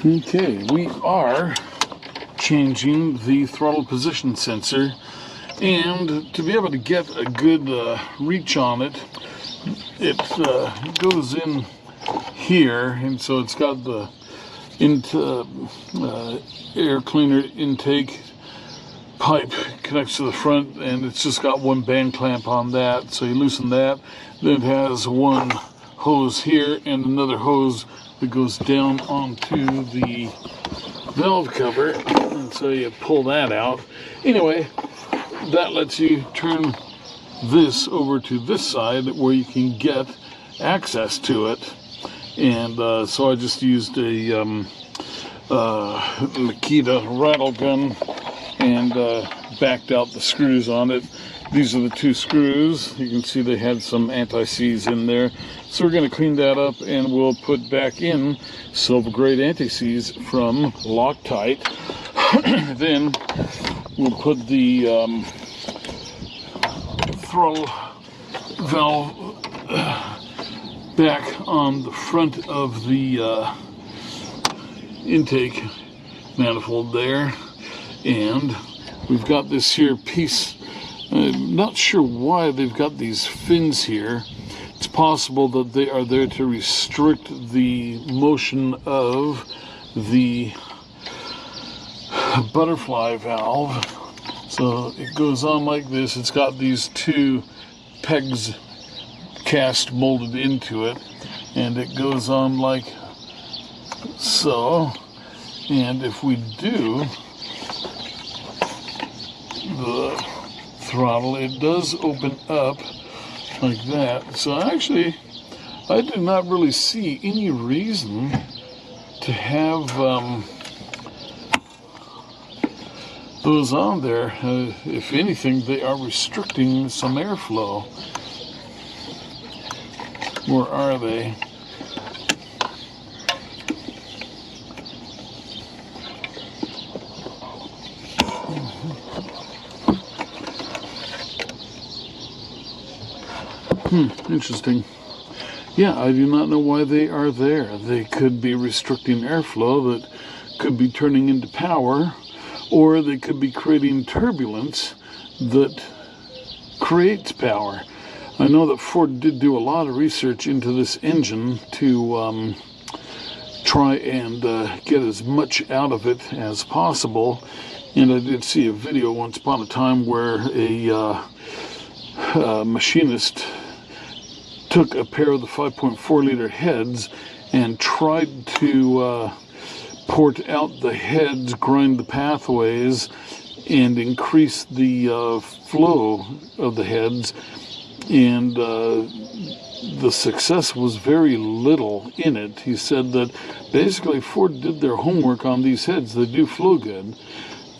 Okay, we are changing the throttle position sensor, and to be able to get a good reach on it, it goes in here, and so it's got the air cleaner intake pipe connects to the front, and it's just got one band clamp on that, so you loosen that. Then it has one hose here and another hose that goes down onto the valve cover, and so you pull that out. Anyway, that lets you turn this over to this side where you can get access to it. And so I just used a Makita rattle gun and backed out the screws on it. These are the two screws. You can see they had some anti-seize in there. So we're going to clean that up, and we'll put back in silver grade anti-seize from Loctite. Then we'll put the throttle valve back on the front of the intake manifold there. And we've got this here piece. I'm not sure why they've got these fins here. It's possible that they are there to restrict the motion of the butterfly valve. So it goes on like this. It's got these two pegs cast molded into it, and it goes on like so. And if we do the throttle, it does open up like that. So actually, I do not really see any reason to have those on there. If anything, they are restricting some airflow. Where are they? Interesting. Yeah, I do not know why they are there. They could be restricting airflow that could be turning into power, or they could be creating turbulence that creates power. I know that Ford did do a lot of research into this engine to try and get as much out of it as possible. And I did see a video once upon a time where a machinist took a pair of the 5.4-liter heads and tried to port out the heads, grind the pathways, and increase the flow of the heads. And the success was very little in it. He said that basically Ford did their homework on these heads. They do flow good.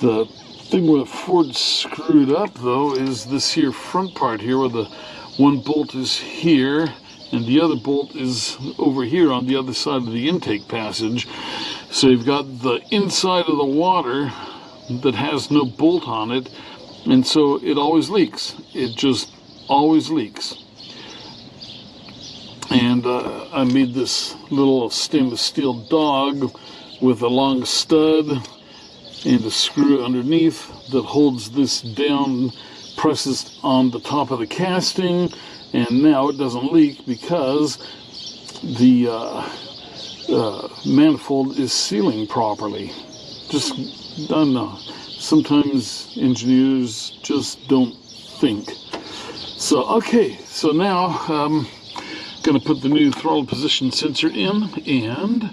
The thing where Ford screwed up, though, is this here front part here, where the one bolt is here and the other bolt is over here on the other side of the intake passage. So you've got the inside of the water that has no bolt on it, and so it always leaks. It just always leaks. And I made this little stainless steel dog with a long stud and a screw underneath that holds this down, presses on the top of the casting, and now it doesn't leak because the manifold is sealing properly. Just, I don't know, sometimes engineers just don't think. So, okay, so now I'm going to put the new throttle position sensor in and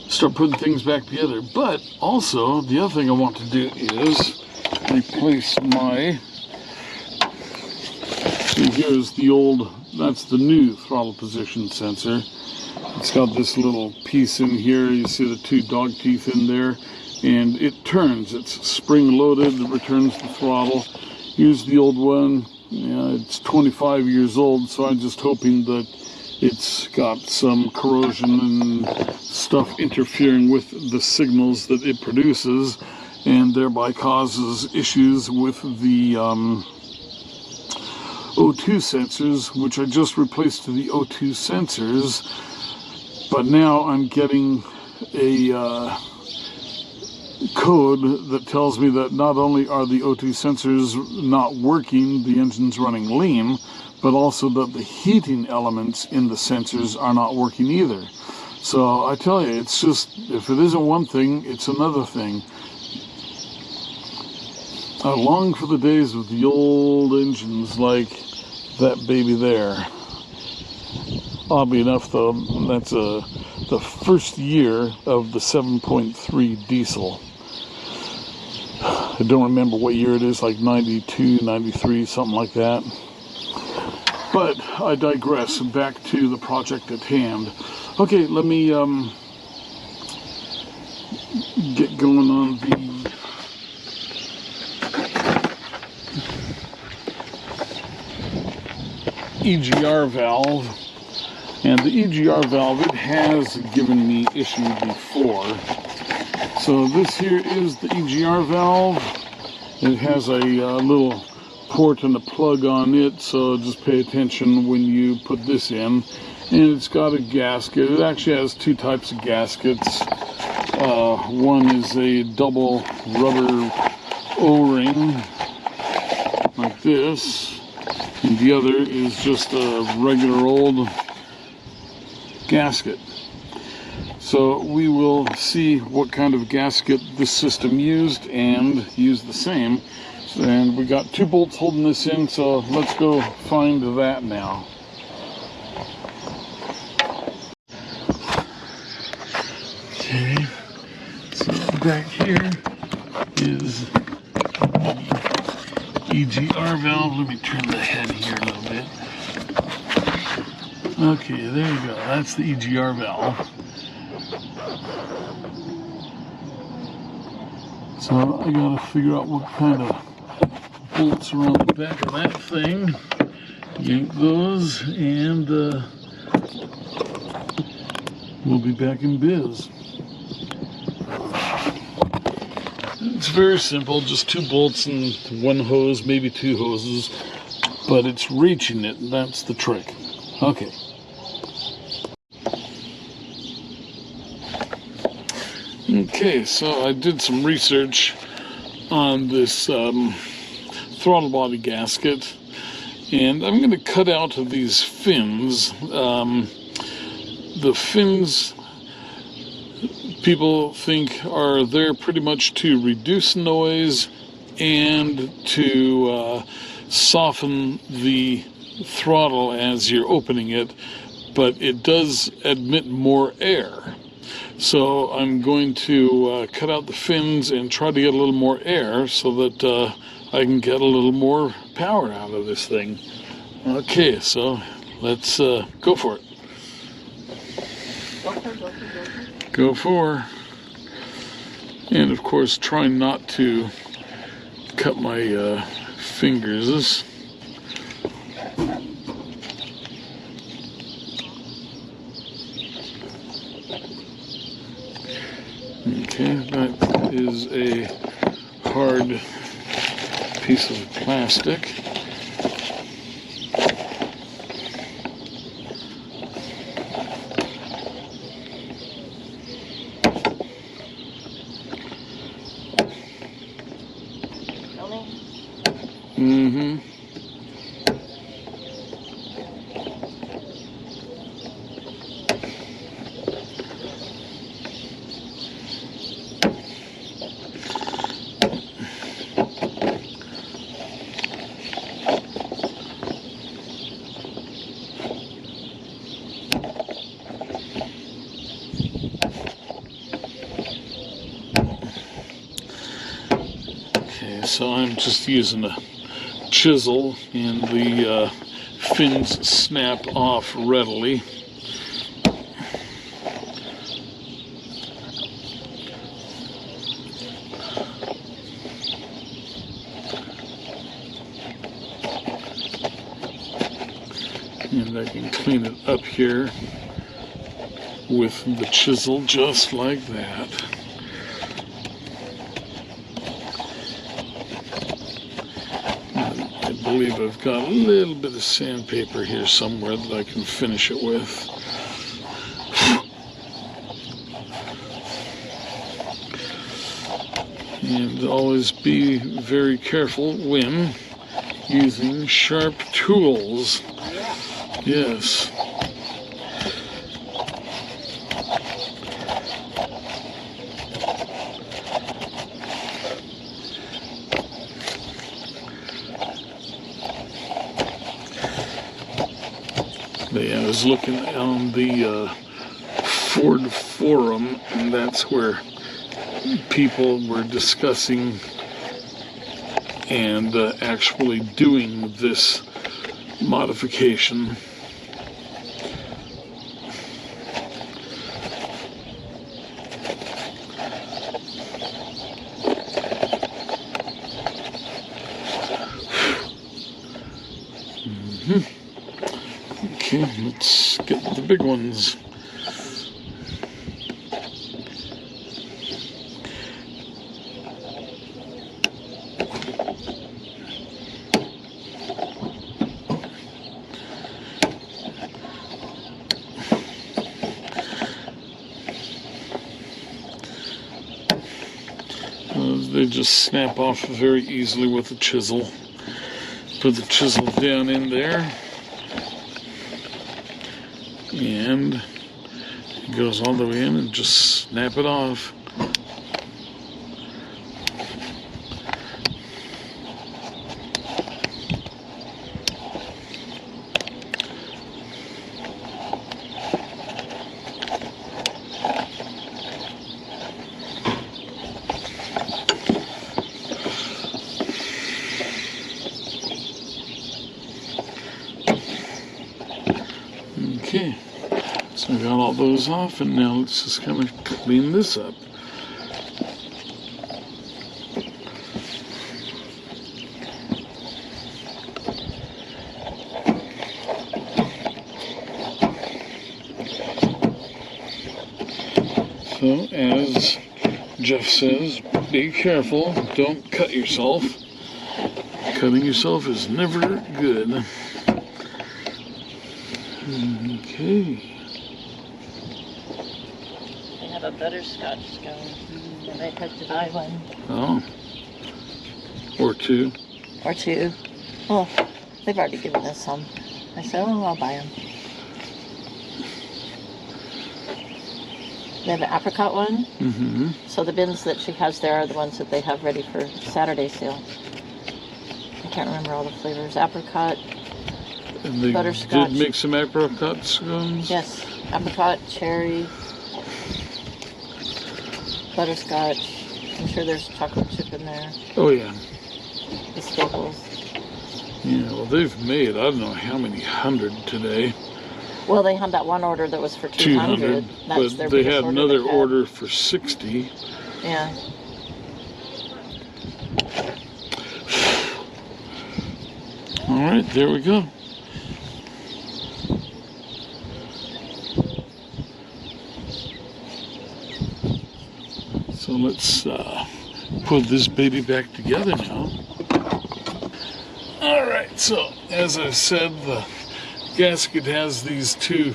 start putting things back together. But also, the other thing I want to do is replace my, see, here's the old, that's the new throttle position sensor. It's got this little piece in here. You see the two dog teeth in there, and it turns. It's spring loaded. It returns the throttle. Use the old one. Yeah, it's 25 years old, so I'm just hoping that it's got some corrosion and stuff interfering with the signals that it produces, and thereby causes issues with the O2 sensors, which I just replaced to the O2 sensors. But now I'm getting a code that tells me that not only are the O2 sensors not working, the engine's running lean, but also that the heating elements in the sensors are not working either. So I tell you, it's just, if it isn't one thing, it's another thing. I long for the days of the old engines like that baby there. Oddly enough, though, that's the first year of the 7.3 diesel. I don't remember what year it is, like 92, 93, something like that. But I digress. Back to the project at hand. Okay, let me get going on the EGR valve. And the EGR valve, it has given me issue before. So this here is the EGR valve. It has a little port and a plug on it, so just pay attention when you put this in. And it's got a gasket. It actually has two types of gaskets. One is a double rubber O-ring, like this. And the other is just a regular old gasket. So we will see what kind of gasket this system used and use the same. And we got two bolts holding this in, so let's go find that now. Okay, so back here is the EGR valve. Let me turn the head here a little bit. Okay, there you go. That's the EGR valve. So I gotta figure out what kind of bolts are on the back of that thing. Yank those, and we'll be back in biz. It's very simple, just two bolts and one hose, maybe two hoses, but it's reaching it, and that's the trick. Okay. Okay, so I did some research on this throttle body gasket, and I'm going to cut out of these fins. The fins, people think, are there pretty much to reduce noise and to soften the throttle as you're opening it, but it does admit more air. So I'm going to cut out the fins and try to get a little more air so that I can get a little more power out of this thing. Okay, so let's go for it. Go for. And of course, try not to cut my fingers. Okay, that is a hard piece of plastic. Mm-hmm. Okay, so I'm just using a chisel, and the fins snap off readily. And I can clean it up here with the chisel just like that. I believe I've got a little bit of sandpaper here somewhere that I can finish it with. And always be very careful when using sharp tools. Yes. I was looking on the Ford forum, and that's where people were discussing and actually doing this modification. Okay, let's get the big ones. They just snap off very easily with a chisel. Put the chisel down in there, and it goes all the way in, and just snap it off. Okay, so I got all those off, and now let's just kind of clean this up. So, as Jeff says, be careful, don't cut yourself. Cutting yourself is never good. Okay. They have a butterscotch scone, and I'd have to buy one. Oh. Or two. Or two. Well, they've already given us some. I said, oh, I'll buy them. They have an apricot one. Mm-hmm. So the bins that she has there are the ones that they have ready for Saturday sale. I can't remember all the flavors. Apricot. And they Butterscotch. did make some apricot scones? Yes, apricot, cherry, butterscotch. I'm sure there's chocolate chip in there. Oh, yeah. The staples. Yeah, well, they've made, I don't know how many hundred today. Well, they had that one order that was for 200. That's their but they biggest had order another they've had. order for 60. Yeah. All right, there we go. So let's put this baby back together now. All right, so as I said, the gasket has these two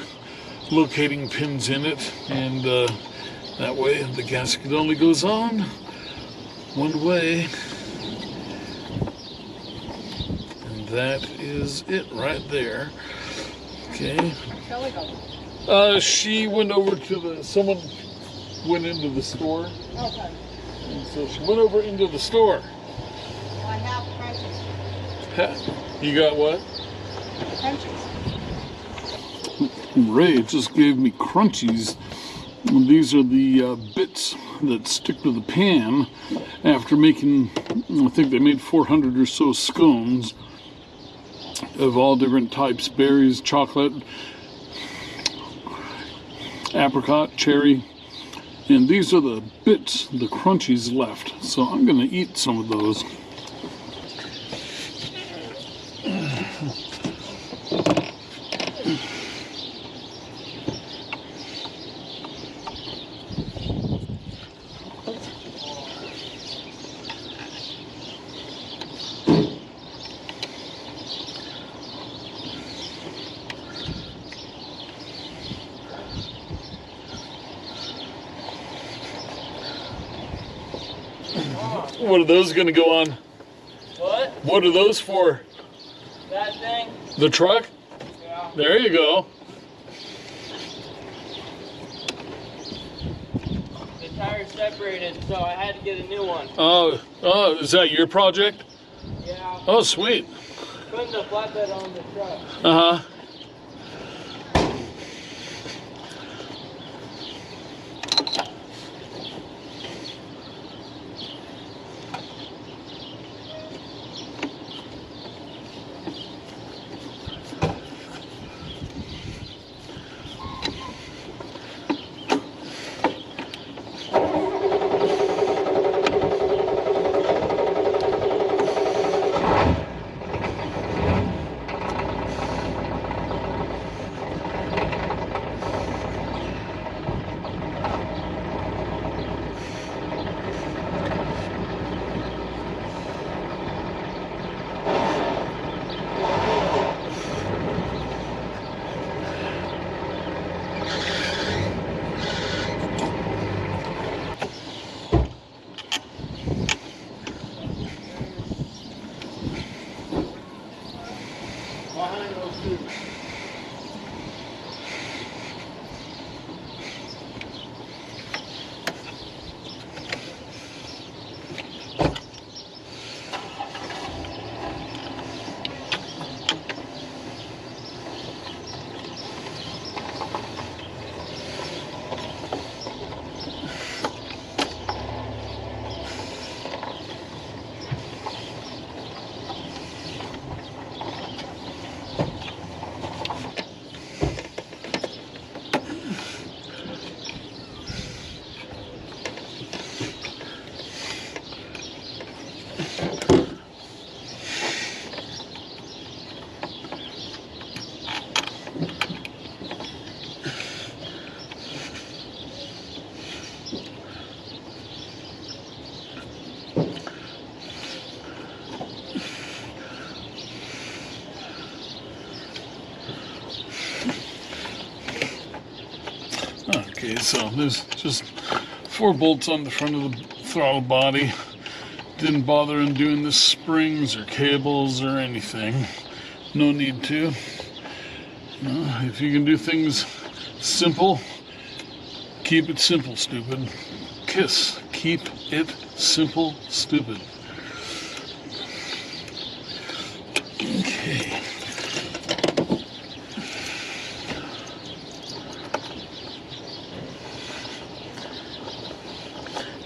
locating pins in it, and that way the gasket only goes on one way. And that is it right there. Okay. Shall we go? She went over to someone went into the store. Okay. And so she went over into the store. I have crunchies. You got what? Crunchies. Ray just gave me crunchies. And these are the bits that stick to the pan after making, I think they made 400 or so scones of all different types, berries, chocolate, apricot, cherry. And these are the bits, the crunchies left. So I'm going to eat some of those. What are those going to go on? What? What are those for? That thing? The truck? Yeah. There you go. The tire separated, so I had to get a new one. Oh, is that your project? Yeah. Oh, sweet. Putting the flatbed on the truck. Uh-huh. Okay, so there's just 4 bolts on the front of the throttle body. Didn't bother in doing the springs or cables or anything. No need to. If you can do things simple, keep it simple, stupid. KISS. Keep it simple, stupid. Okay.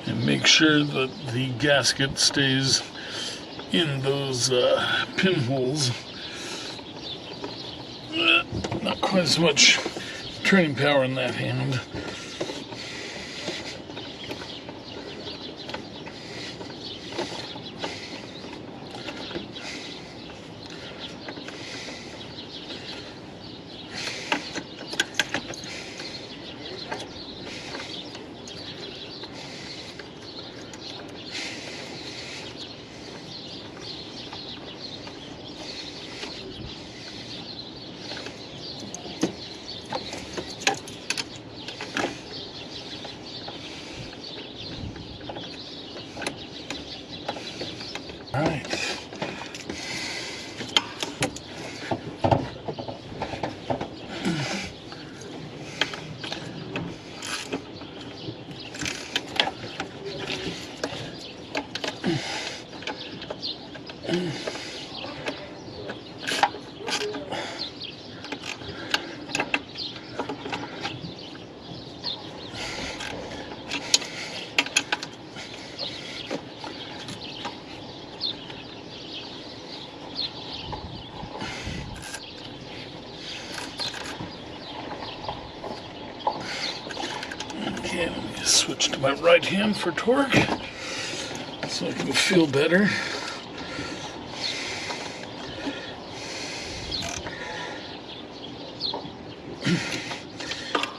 And make sure that the gasket stays in those pinholes. Not quite as much turning power in that hand. All right. Okay, let me just switch to my right hand for torque so I can feel better.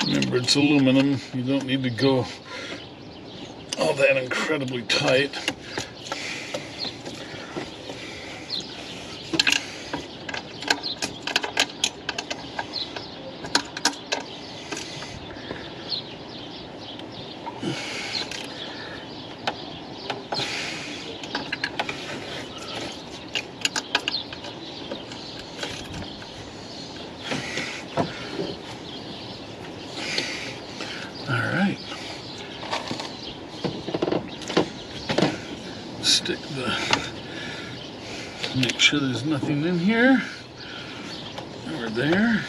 Remember, it's aluminum. You don't need to go all that incredibly tight. Make sure there's nothing in here or there.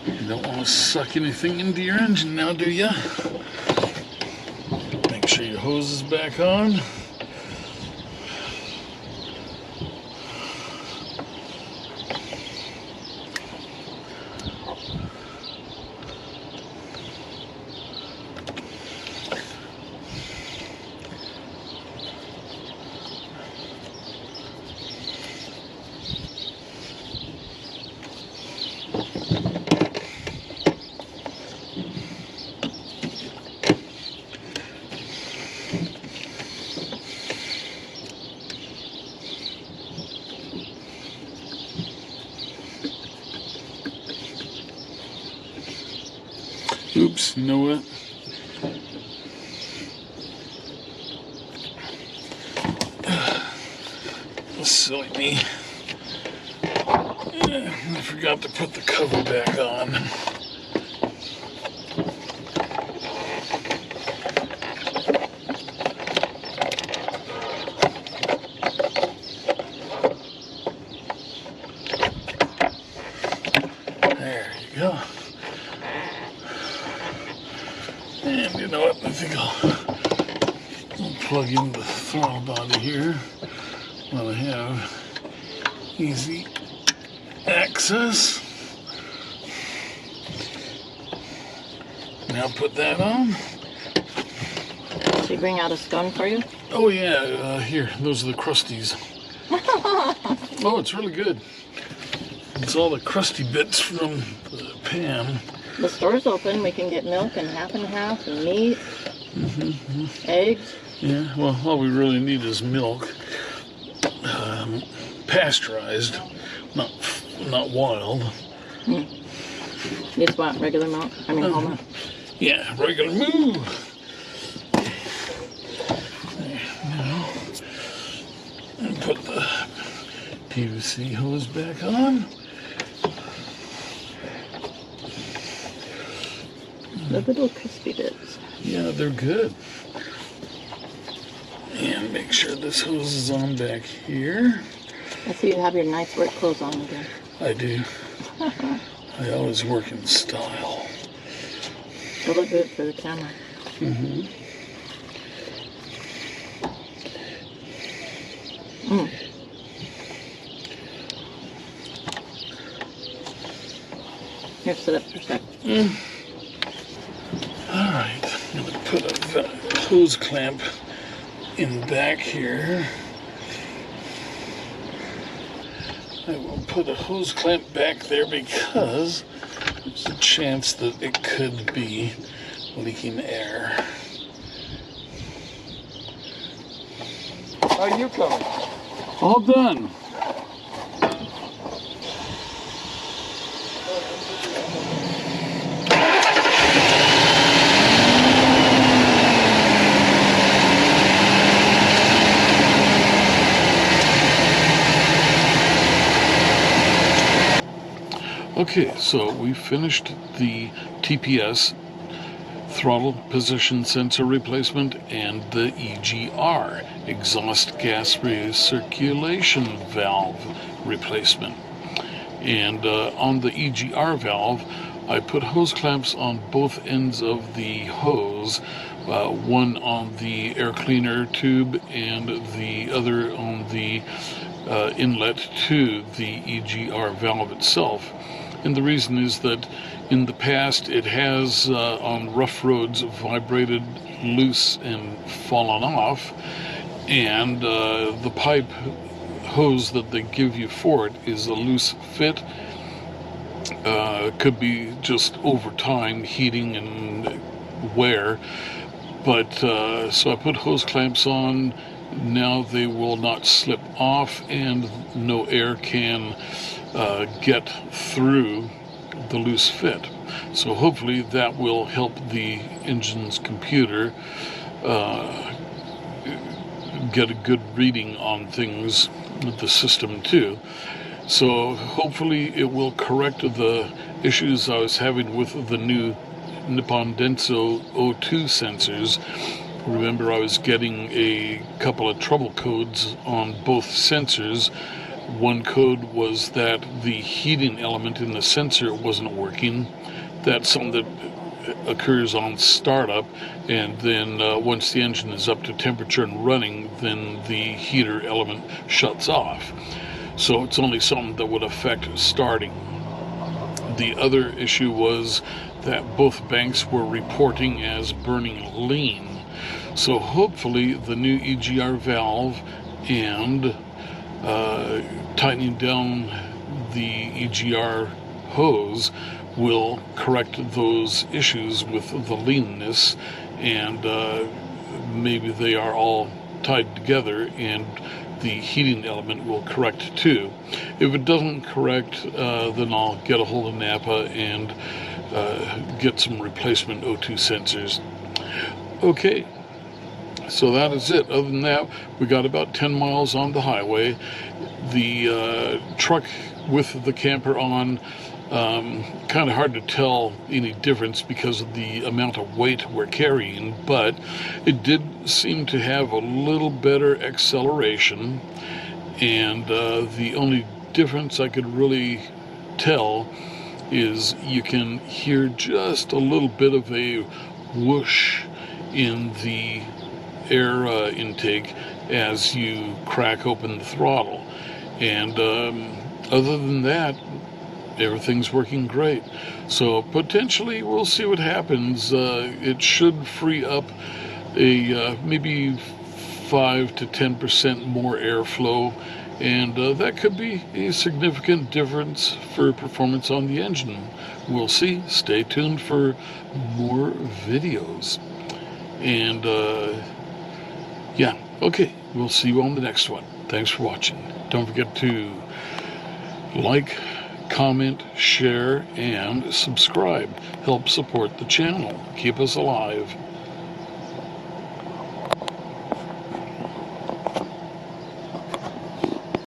You don't want to suck anything into your engine now, do ya? Make sure your hose is back on. Oops, you know what? Silly me. I forgot to put the cover back on. There you go. And you know what? I think I'll plug in the throttle body here while I have easy access. Now put that on. Should we bring out a scone for you? Oh yeah, here, those are the crusties. Oh, it's really good. It's all the crusty bits from the pan. The store's open. We can get milk and half, and meat, eggs. Yeah, well, all we really need is milk. Pasteurized, not wild. You just want regular milk? I mean, whole milk. Yeah, regular moo. There, now, and put the PVC hose back on. The little crispy bits. Yeah, they're good. And make sure this hose is on back here. I see you have your nice work clothes on again. I do. I always work in style. They look good for the camera. Here, sit up for a sec. Alright, I'm going to put a hose clamp in back here. I will put a hose clamp back there because there's a chance that it could be leaking air. How are you coming? All done. Okay, so we finished the TPS throttle position sensor replacement and the EGR exhaust gas recirculation valve replacement. And on the EGR valve, I put hose clamps on both ends of the hose, one on the air cleaner tube and the other on the inlet to the EGR valve itself. And the reason is that in the past it has on rough roads vibrated loose and fallen off, and the pipe hose that they give you for it is a loose fit. Could be just over time heating and wear, but so I put hose clamps on. Now they will not slip off and no air can get through the loose fit. So hopefully that will help the engine's computer get a good reading on things with the system too. So hopefully it will correct the issues I was having with the new Nippon Denso O2 sensors, Remember, I was getting a couple of trouble codes on both sensors. One code was that the heating element in the sensor wasn't working. That's something that occurs on startup, and then once the engine is up to temperature and running, then the heater element shuts off. So it's only something that would affect starting. The other issue was that both banks were reporting as burning lean. So hopefully the new EGR valve and tightening down the EGR hose will correct those issues with the leanness, and maybe they are all tied together and the heating element will correct too. If it doesn't correct, then I'll get a hold of Napa and get some replacement O2 sensors. Okay, so that is it. Other than that, we got about 10 miles on the highway. The truck with the camper on, kind of hard to tell any difference because of the amount of weight we're carrying, but it did seem to have a little better acceleration, and the only difference I could really tell is you can hear just a little bit of a whoosh in the air intake as you crack open the throttle, and other than that, everything's working great. So potentially we'll see what happens. It should free up a maybe 5 to 10% more airflow, and that could be a significant difference for performance on the engine. We'll see. Stay tuned for more videos. And yeah, okay, we'll see you on the next one. Thanks for watching. Don't forget to like, comment, share, and subscribe. Help support the channel. Keep us alive.